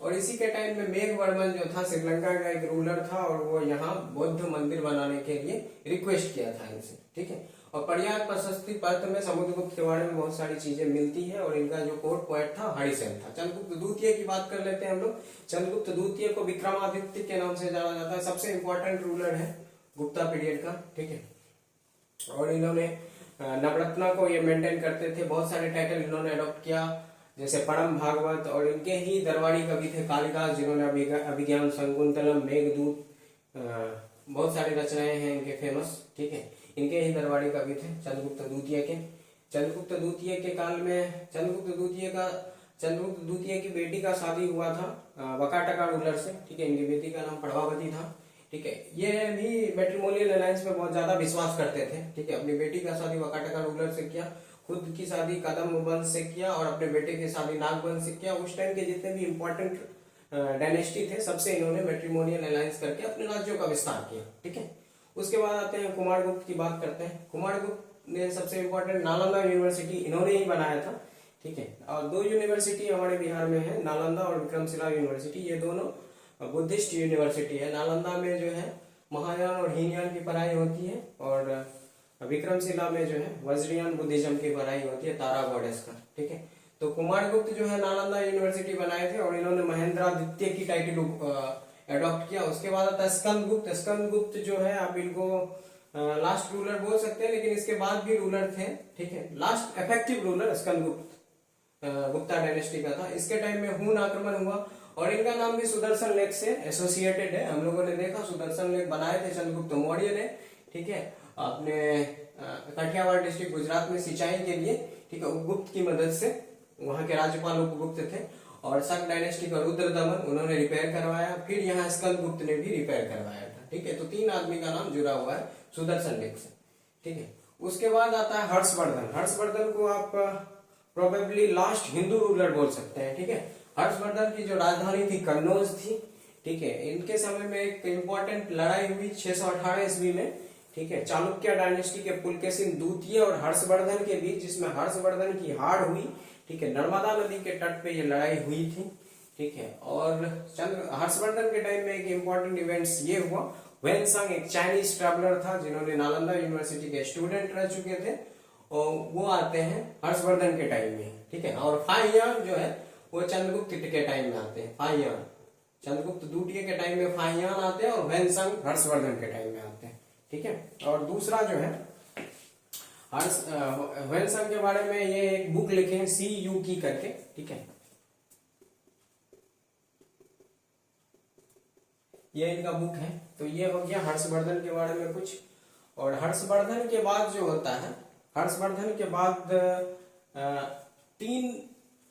और इसी के टाइम में मेघवर्मन जो था श्रीलंका का एक रूलर था और वो यहाँ बौद्ध मंदिर बनाने के लिए रिक्वेस्ट किया था इनसे। ठीक है, और पर्याय प्रशस्ति पत्र में समुद्रगुप्त के बारे में बहुत सारी चीजें मिलती है और इनका जो कोर्ट पोएट था हरिसेन था। चंद्रगुप्त द्वितीय की बात कर लेते हैं हम लोग। चंद्रगुप्त द्वितीय को विक्रमादित्य के नाम से जाना जाता है, सबसे इंपॉर्टेंट रूलर है गुप्ता पीरियड का। ठीक है, और इन्होंने नवरत्ना को ये मेंटेन करते थे। बहुत सारे टाइटल इन्होंने अडॉप्ट किया, जैसे परम भागवत, और इनके ही दरबारी कवि थे कालिदास, जिन्होंने अभिज्ञान शकुंतलम, मेघदूत, बहुत सारी रचनाएं हैं इनके फेमस। ठीक है, इनके ही दरबारी कवि थे चंद्रगुप्त द्वितीय के। चंद्रगुप्त द्वितीय के काल में चंद्रगुप्त द्वितीय की बेटी का शादी हुआ था वकाटका रूलर से। ठीक है, इनकी बेटी का नाम प्रभावती था। ठीक है। ये भी मैट्रिमोनियल अलायंस में बहुत ज्यादा विश्वास करते थे। ठीक है, अपनी बेटी का शादी वाकाटका रूलर से किया, खुद की शादी कदम वंश से किया और अपने बेटे की शादी नाग वंश से किया। उस टाइम के जितने भी इंपॉर्टेंट डायनेस्टी थे सबसे इन्होंने मैट्रिमोनियल अलायंस करके अपने राज्यों का विस्तार किया। ठीक है, उसके बाद आते हैं कुमारगुप्त की बात करते हैं। कुमारगुप्त ने सबसे इंपॉर्टेंट नालंदा यूनिवर्सिटी इन्होंने ही बनाया था। ठीक है, और दो यूनिवर्सिटी हमारे बिहार में है, नालंदा और विक्रमशिला यूनिवर्सिटी। ये दोनों बुद्धिस्ट यूनिवर्सिटी है। नालंदा में जो है महायान और हीनयान की पढ़ाई होती है और विक्रमशिला में जो है वज्रयान बुद्धिज्म की पढ़ाई होती है, तारा गॉडेस का। ठीक है, तो कुमारगुप्त जो है नालंदा यूनिवर्सिटी बनाए थे और इन्होंने महेंद्रादित्य की टाइटल अडॉप्ट किया। उसके बाद आता है स्कंदगुप्त। स्कंदगुप्त जो है आप इनको लास्ट रूलर बोल सकते हैं, लेकिन इसके बाद भी रूलर थे। ठीक है, last effective ruler Skandagupta Gupta dynasty का था। इसके टाइम में हून आक्रमण हुआ और इनका नाम भी सुदर्शन लेक से एसोसिएटेड है। हम लोगों ने देखा सुदर्शन लेक बनाए थे चंद्रगुप्त मौर्य ने। ठीक है, अपने काठियावाड़ डिस्ट्रिक्ट गुजरात में सिंचाई के लिए। ठीक है, उपगुप्त की मदद से, वहां के राज्यपाल उपगुप्त थे और शक डायनेस्टी का रुद्र दमन उन्होंने रिपेयर करवाया। फिर यहाँ स्कंदगुप्त ने भी रिपेयर करवाया था। ठीक है, तो तीन आदमी का नाम जुड़ा हुआ है सुदर्शन लेक से। ठीक है, उसके बाद आता है हर्षवर्धन। हर्षवर्धन को आप प्रोबेबली लास्ट हिंदू रूलर बोल सकते हैं। ठीक है, हर्षवर्धन की जो राजधानी थी कन्नौज थी। ठीक है, इनके समय में एक इंपॉर्टेंट लड़ाई हुई 618 ईस्वी में। ठीक है, चालुक्य डायनेस्टी के पुलकेशिन द्वितीय और हर्षवर्धन के बीच, जिसमें हर्षवर्धन की हार हुई। ठीक है, नर्मदा नदी के तट पे ये लड़ाई हुई थी। ठीक है, और हर्षवर्धन के टाइम में एक इंपॉर्टेंट इवेंट्स ये हुआ, वेनसंग एक चाइनीज ट्रैवलर था जिन्होंने नालंदा यूनिवर्सिटी के स्टूडेंट रह चुके थे और वो आते हैं हर्षवर्धन के टाइम में। ठीक है, और फाहियान जो है वो चंद्रगुप्त के टाइम में आते हैं। फाहियान चंद्रगुप्त द्वितीय के टाइम में फाहियान आते हैं और वेनसंग हर्षवर्धन के टाइम में आते हैं। ठीक है, और दूसरा जो है वेनसंग के बारे में ये एक बुक लिखे हैं CU की करके। ठीक है, ये इनका बुक है। तो ये हो गया हर्षवर्धन के बारे में कुछ। और हर्षवर्धन के बाद जो होता है, हर्षवर्धन के बाद तीन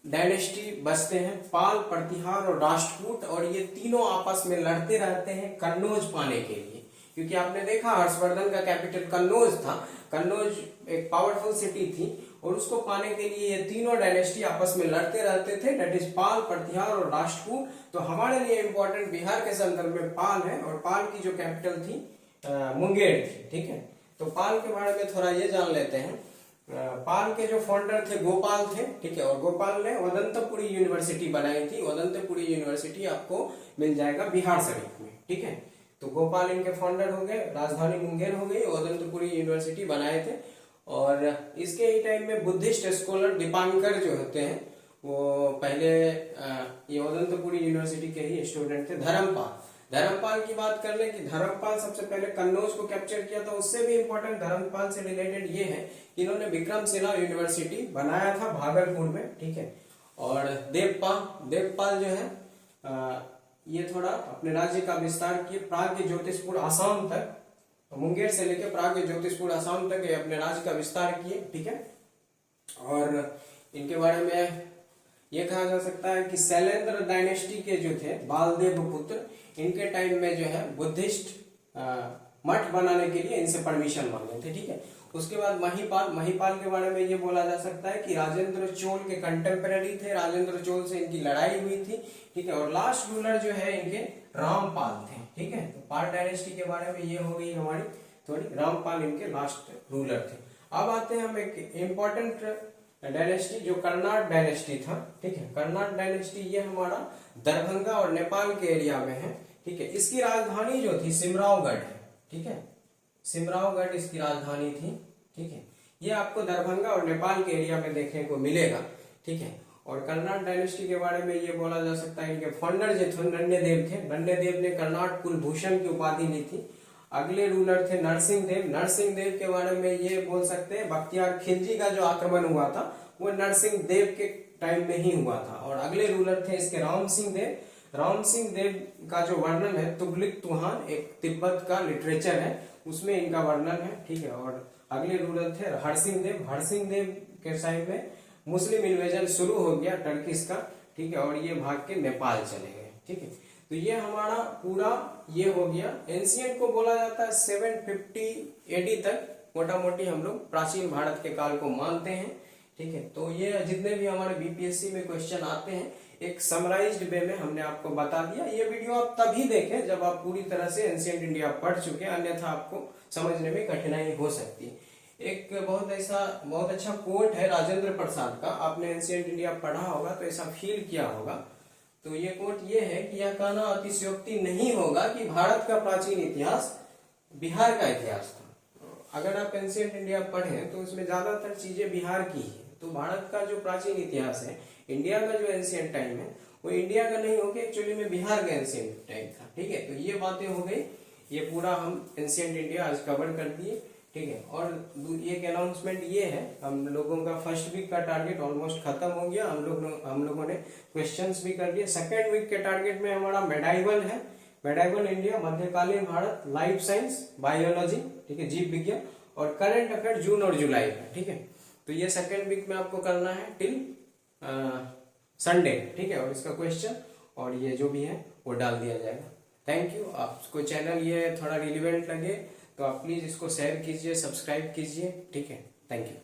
डायनेस्टी बचते हैं, पाल, प्रतिहार और राष्ट्रकूट। और ये तीनों आपस में लड़ते रहते हैं कन्नौज पाने के लिए, क्योंकि आपने देखा हर्षवर्धन का कैपिटल कन्नौज था। कन्नौज एक पावरफुल सिटी थी और उसको पाने के लिए ये तीनों डायनेस्टी आपस में लड़ते रहते थे, दैट इज पाल, प्रतिहार और राष्ट्रकूट। तो हमारे लिए इंपॉर्टेंट बिहार के संदर्भ में पाल है और पाल की जो कैपिटल थी मुंगेर थी। ठीक है, तो पाल के बारे में थोड़ा ये जान लेते हैं। पाल के जो फाउंडर थे गोपाल थे। ठीक है, और गोपाल ने वदंतपुरी यूनिवर्सिटी बनाई थी। वदंतपुरी यूनिवर्सिटी आपको मिल जाएगा बिहार शरीफ में। ठीक है, तो गोपाल इनके फाउंडर हो गए, राजधानी मुंगेर हो गई, वदंतपुरी यूनिवर्सिटी बनाए थे। और इसके ही टाइम में बुद्धिस्ट स्कॉलर दीपांकर जो होते हैं वो पहले ये वदंतपुरी यूनिवर्सिटी के ही स्टूडेंट थे। धर्मपाल की बात कर ले कि धर्मपाल सबसे पहले कन्नौज को कैप्चर किया था। उससे भी इंपॉर्टेंट धर्मपाल से रिलेटेड ये है कि इन्होंने विक्रमशिला यूनिवर्सिटी बनाया था भागलपुर में। ठीक है, और देवपाल जो है ये थोड़ा अपने राज्य का विस्तार किए, प्राग ज्योतिषपुर आसाम तक, मुंगेर से लेकर प्राग ज्योतिषपुर आसाम तक ये अपने राज्य का विस्तार किए। ठीक है, और इनके बारे में ये कहा जा सकता है कि शैलेंद्र डायनेस्टी के जो थे बालदेव पुत्र, इनके टाइम में जो है बुद्धिस्ट मठ बनाने के लिए इनसे परमिशन मांगे थे। ठीक है, उसके बाद महिपाल के बारे में ये बोला जा सकता है कि राजेंद्र चोल के कंटेम्पररी थे, राजेंद्र चोल से इनकी लड़ाई हुई थी। ठीक है, और लास्ट रूलर जो है इनके रामपाल थे। ठीक है, तो पाल डायनेस्टी के बारे में ये हो गई हमारी थोड़ी। रामपाल इनके लास्ट रूलर थे। अब आते हैं हम एक इम्पोर्टेंट डायनेस्टी जो कर्नाट डायनेस्टी था। ठीक है, कर्नाट डायनेस्टी ये हमारा दरभंगा और नेपाल के एरिया में है। ठीक है, इसकी राजधानी जो थी सिमरावगढ़ है। ठीक है, सिमरावगढ़ इसकी राजधानी थी। ठीक है, ये आपको दरभंगा और नेपाल के एरिया में देखने को मिलेगा। ठीक है, और कर्नाट डायनेस्टी के बारे में ये बोला जा सकता है इनके फाउंडर जो थे नन्नेदेव थे। नन्नेदेव ने कर्नाट कुलभूषण की उपाधि ली थी। अगले रूलर थे नरसिंह देव। नरसिंह देव के बारे में ये बोल सकते हैं बख्तियार खिलजी का जो आक्रमण हुआ था वो नरसिंह देव के टाइम में ही हुआ था। और अगले रूलर थे इसके राम सिंह देव। राम सिंह देव का जो वर्णन है तुगलिक तुहान एक तिब्बत का लिटरेचर है, उसमें इनका वर्णन है। ठीक है, और अगले रूलर थे हरसिंह देव। हरसिंह देव के टाइम में मुस्लिम इन्वेजन शुरू हो गया टर्किश का। ठीक है, और ये भाग के नेपाल चले गए। ठीक है, तो ये हमारा पूरा ये हो गया। एंशियंट को बोला जाता है 750 एडी तक मोटा मोटी हम लोग प्राचीन भारत के काल को मानते हैं। ठीक है, तो ये जितने भी हमारे बीपीएससी में क्वेश्चन आते हैं एक समराइज्ड वे में हमने आपको बता दिया। ये वीडियो आप तभी देखें जब आप पूरी तरह से एंशियंट इंडिया पढ़ चुके हैं, अन्यथा आपको समझने में कठिनाई हो सकती है। एक बहुत अच्छा कोट है राजेंद्र प्रसाद का, आपने एंशियंट इंडिया पढ़ा होगा तो ऐसा फील किया होगा। तो ये कोट ये है कि यह कहना अतिशयोक्ति नहीं होगा कि भारत का प्राचीन इतिहास बिहार का इतिहास था। अगर आप एंशियंट इंडिया पढ़ें तो उसमें ज्यादातर चीजें बिहार की है। तो भारत का जो प्राचीन इतिहास है, इंडिया का जो एंशियंट टाइम है, वो इंडिया का नहीं होकर एक्चुअली में बिहार का एंशियंट टाइम था। ठीक है, तो ये बातें हो गई। ये पूरा हम एंशियंट इंडिया आज कवर कर दिए। ठीक है, और एक अनाउंसमेंट ये है, हम लोगों का फर्स्ट वीक का टारगेट ऑलमोस्ट खत्म हो गया। हम लोगों ने क्वेश्चंस भी कर दिए। सेकेंड वीक के टारगेट में हमारा मेडाइवल है, मेडाइवल इंडिया, मध्यकालीन भारत, लाइफ साइंस, बायोलॉजी, ठीक है, जीव विज्ञान, और करंट अफेयर जून और जुलाई का। ठीक है, तो ये सेकेंड वीक में आपको करना है टिल संडे। ठीक है, और इसका क्वेश्चन और ये जो भी है वो डाल दिया जाएगा। Thank you. आपको चैनल ये थोड़ा रिलेवेंट लगे तो आप प्लीज इसको शेयर कीजिए, सब्सक्राइब कीजिए। ठीक है, थैंक यू।